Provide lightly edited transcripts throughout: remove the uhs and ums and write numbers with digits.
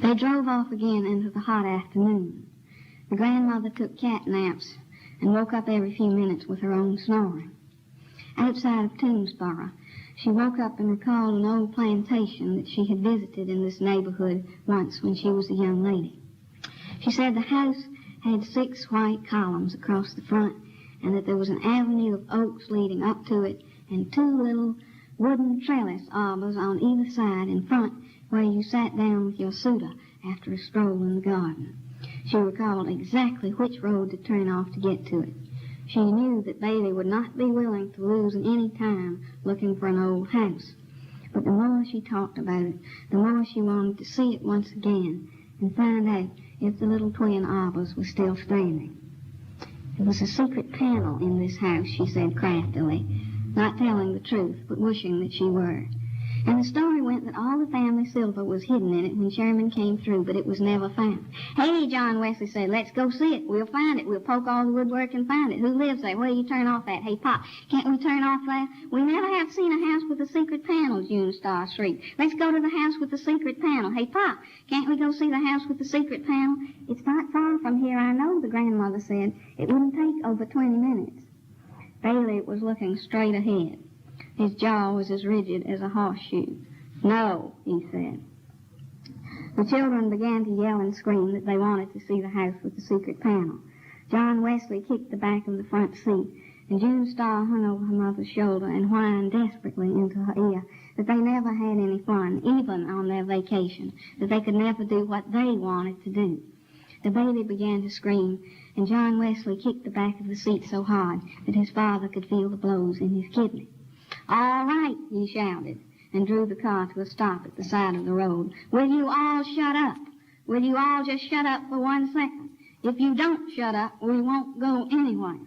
They drove off again into the hot afternoon. The grandmother took cat naps and woke up every few minutes with her own snoring. Outside of Toomsboro, she woke up and recalled an old plantation that she had visited in this neighborhood once when she was a young lady. She said the house had 6 white columns across the front and that there was an avenue of oaks leading up to it and 2 little wooden trellis arbors on either side in front where you sat down with your suitor after a stroll in the garden. She recalled exactly which road to turn off to get to it. She knew that Bailey would not be willing to lose any time looking for an old house. But the more she talked about it, the more she wanted to see it once again and find out if the little twin arbors were still standing. There was a secret panel in this house, she said craftily, not telling the truth, but wishing that she were. And the story went that all the family silver was hidden in it when Sherman came through, but it was never found. Hey, John Wesley said, let's go see it. We'll find it. We'll poke all the woodwork and find it. Who lives there? Where do you turn off at? Hey, Pop, can't we turn off there? We never have seen a house with a secret panel, June Star shrieked. Let's go to the house with the secret panel. Hey, Pop, can't we go see the house with the secret panel? It's not far from here, I know, the grandmother said. It wouldn't take over 20 minutes. Bailey was looking straight ahead. His jaw was as rigid as a horseshoe. No, he said. The children began to yell and scream that they wanted to see the house with the secret panel. John Wesley kicked the back of the front seat, and June Starr hung over her mother's shoulder and whined desperately into her ear that they never had any fun, even on their vacation, that they could never do what they wanted to do. The baby began to scream, and John Wesley kicked the back of the seat so hard that his father could feel the blows in his kidney. All right, he shouted, and drew the car to a stop at the side of the road. Will you all shut up? Will you all just shut up for 1 second? If you don't shut up, we won't go anywhere.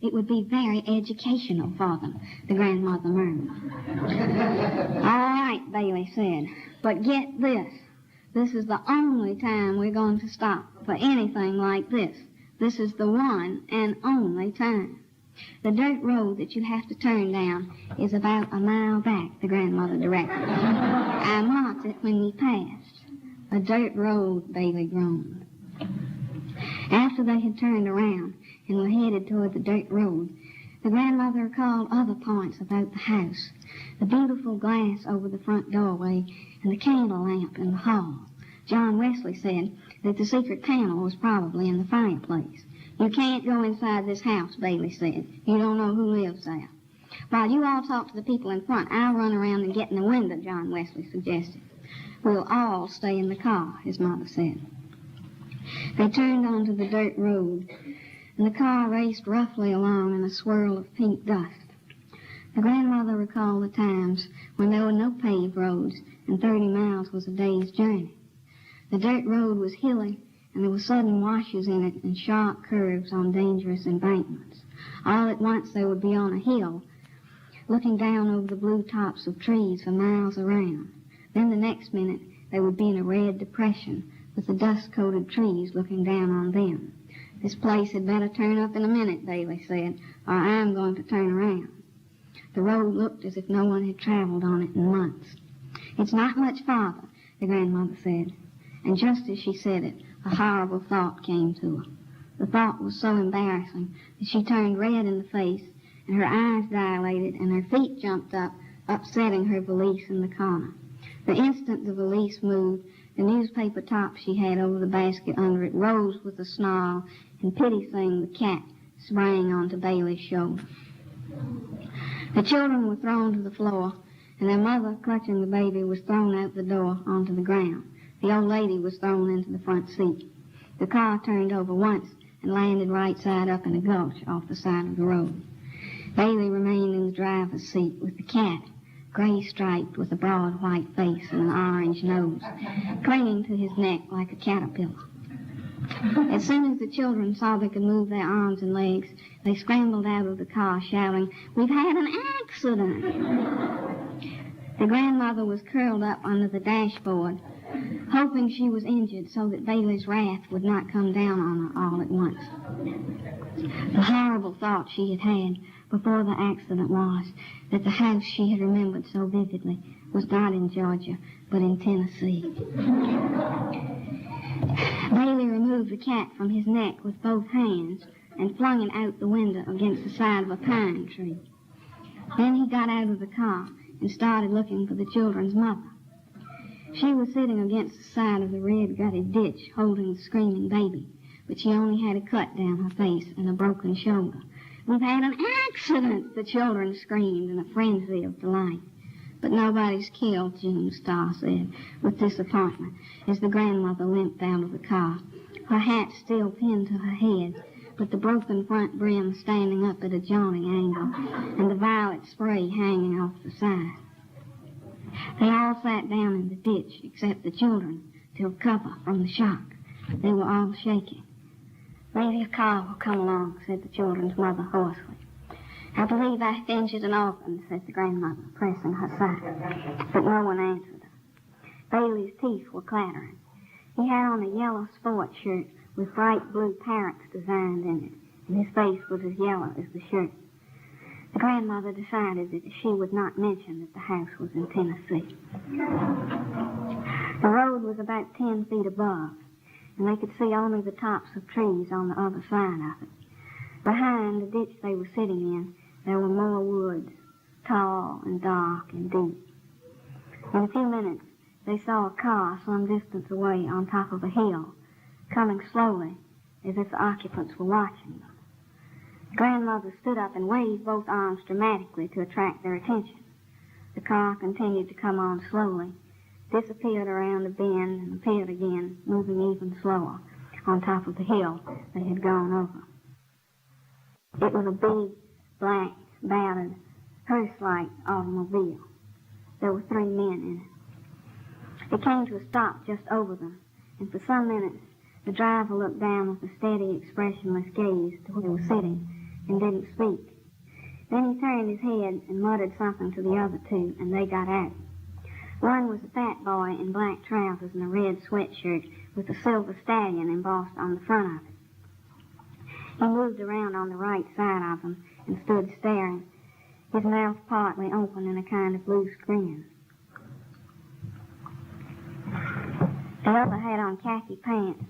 It would be very educational for them, the grandmother murmured. All right, Bailey said, but get this. This is the only time we're going to stop for anything like this. This is the one and only time. The dirt road that you have to turn down is about a mile back, the grandmother directed. I marked it when we passed. A dirt road, Bailey groaned. After they had turned around and were headed toward the dirt road, the grandmother recalled other points about the house, the beautiful glass over the front doorway and the candle lamp in the hall. John Wesley said that the secret panel was probably in the fireplace. You can't go inside this house, Bailey said. You don't know who lives there. While you all talk to the people in front, I'll run around and get in the window, John Wesley suggested. We'll all stay in the car, his mother said. They turned onto the dirt road, and the car raced roughly along in a swirl of pink dust. The grandmother recalled the times when there were no paved roads, and 30 miles was a day's journey. The dirt road was hilly, and there were sudden washes in it and sharp curves on dangerous embankments. All at once they would be on a hill, looking down over the blue tops of trees for miles around. Then the next minute they would be in a red depression with the dust-coated trees looking down on them. This place had better turn up in a minute, Bailey said, or I'm going to turn around. The road looked as if no one had traveled on it in months. It's not much farther, the grandmother said, and just as she said it, a horrible thought came to her. The thought was so embarrassing that she turned red in the face, and her eyes dilated, and her feet jumped up, upsetting her valise in the corner. The instant the valise moved, the newspaper top she had over the basket under it rose with a snarl, and Pitty Sing, the cat, sprang onto Bailey's shoulder. The children were thrown to the floor, and their mother, clutching the baby, was thrown out the door onto the ground. The old lady was thrown into the front seat. The car turned over once and landed right side up in a gulch off the side of the road. Bailey remained in the driver's seat with the cat, gray-striped with a broad white face and an orange nose, clinging to his neck like a caterpillar. As soon as the children saw they could move their arms and legs, they scrambled out of the car shouting, "We've had an accident!" The grandmother was curled up under the dashboard, hoping she was injured so that Bailey's wrath would not come down on her all at once. The horrible thought she had had before the accident was that the house she had remembered so vividly was not in Georgia, but in Tennessee. Bailey removed the cat from his neck with both hands and flung him out the window against the side of a pine tree. Then he got out of the car and started looking for the children's mother. She was sitting against the side of the red-gutted ditch holding the screaming baby, but she only had a cut down her face and a broken shoulder. "We've had an accident," the children screamed in a frenzy of delight. "But nobody's killed," June Starr said with disappointment as the grandmother limped out of the car, her hat still pinned to her head, but the broken front brim standing up at a jaunty angle and the violet spray hanging off the side. They all sat down in the ditch except the children to recover from the shock. They were all shaking. "Maybe a car will come along," said the children's mother hoarsely. "I believe I've injured an orphan," said the grandmother, pressing her side. But no one answered her. Bailey's teeth were clattering. He had on a yellow sports shirt with bright blue parrots designed in it, and his face was as yellow as the shirt. The grandmother decided that she would not mention that the house was in Tennessee. The road was about 10 feet above, and they could see only the tops of trees on the other side of it. Behind the ditch they were sitting in, there were more woods, tall and dark and deep. In a few minutes, they saw a car some distance away on top of a hill, coming slowly, as if the occupants were watching them. The grandmother stood up and waved both arms dramatically to attract their attention. The car continued to come on slowly, disappeared around a bend, and appeared again, moving even slower, on top of the hill they had gone over. It was a big, black, battered, hearse-like automobile. There were 3 men in it. It came to a stop just over them, and for some minutes the driver looked down with a steady, expressionless gaze to where he was sitting and didn't speak. Then he turned his head and muttered something to the other 2, and they got out. One was a fat boy in black trousers and a red sweatshirt with a silver stallion embossed on the front of it. He moved around on the right side of them and stood staring, his mouth partly open in a kind of loose grin. The other had on khaki pants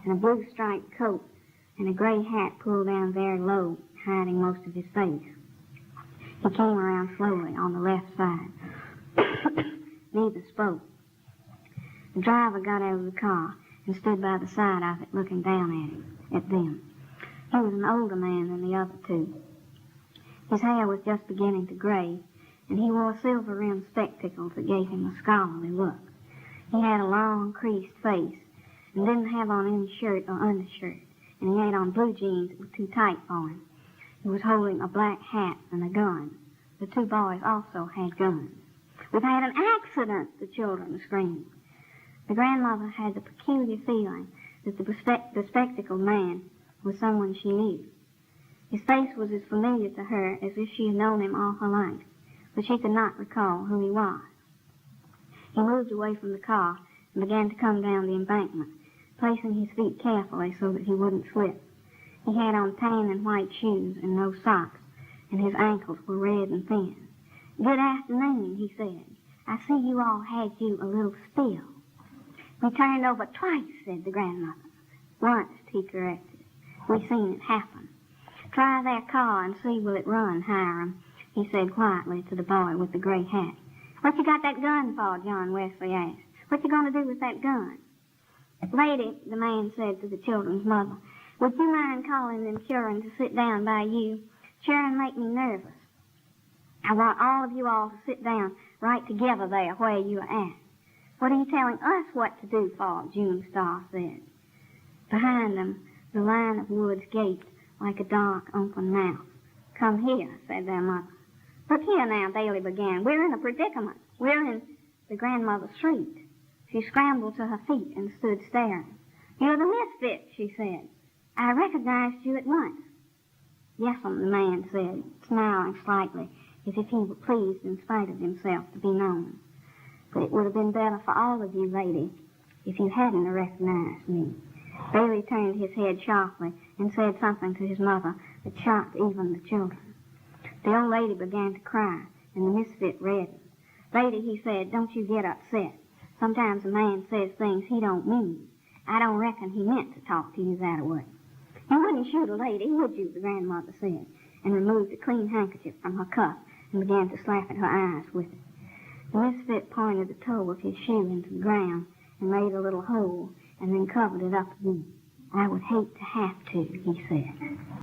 and a blue striped coat and a gray hat pulled down very low, hiding most of his face. He came around slowly on the left side. Neither spoke. The driver got out of the car and stood by the side of it looking down at them. He was an older man than the other 2. His hair was just beginning to gray, and he wore silver-rimmed spectacles that gave him a scholarly look. He had a long, creased face and didn't have on any shirt or undershirt, and he had on blue jeans that were too tight for him. He was holding a black hat and a gun. The 2 boys also had guns. "We've had an accident," the children screamed. The grandmother had the peculiar feeling that the spectacled man was someone she knew. His face was as familiar to her as if she had known him all her life, but she could not recall who he was. He moved away from the car and began to come down the embankment, placing his feet carefully so that he wouldn't slip. He had on tan and white shoes and no socks, and his ankles were red and thin. "Good afternoon," he said. "I see you all had you a little spill." "We turned over twice," said the grandmother. "Once," he corrected. "We seen it happen." "Try that car and see will it run, Hiram," he said quietly to the boy with the gray hat. "What you got that gun for?" John Wesley asked. "What you going to do with that gun?" "Lady," the man said to the children's mother, "would you mind calling them children to sit down by you? Children make me nervous. I want all of you all to sit down right together there where you are at." "What are you telling us what to do for?" June Starr said. Behind them, the line of woods gaped like a dark, open mouth. "Come here," said their mother. "Look here now," Bailey began. "We're in a predicament. The grandmother shrieked. She scrambled to her feet and stood staring. "You're the misfit," she said. "I recognized you at once." "Yes'm," the man said, smiling slightly, as if he were pleased in spite of himself to be known. "But it would have been better for all of you, lady, if you hadn't recognized me." Bailey turned his head sharply and said something to his mother that shocked even the children. The old lady began to cry, and the misfit reddened. Lady, he said, don't you get upset. Sometimes a man says things he don't mean. I don't reckon he meant to talk to you that way. You wouldn't shoot a lady, would you? The grandmother said, and removed a clean handkerchief from her cuff and began to slap at her eyes with it. The misfit pointed the toe of his shoe into the ground and made a little hole and then covered it up again. I would hate to have to, he said.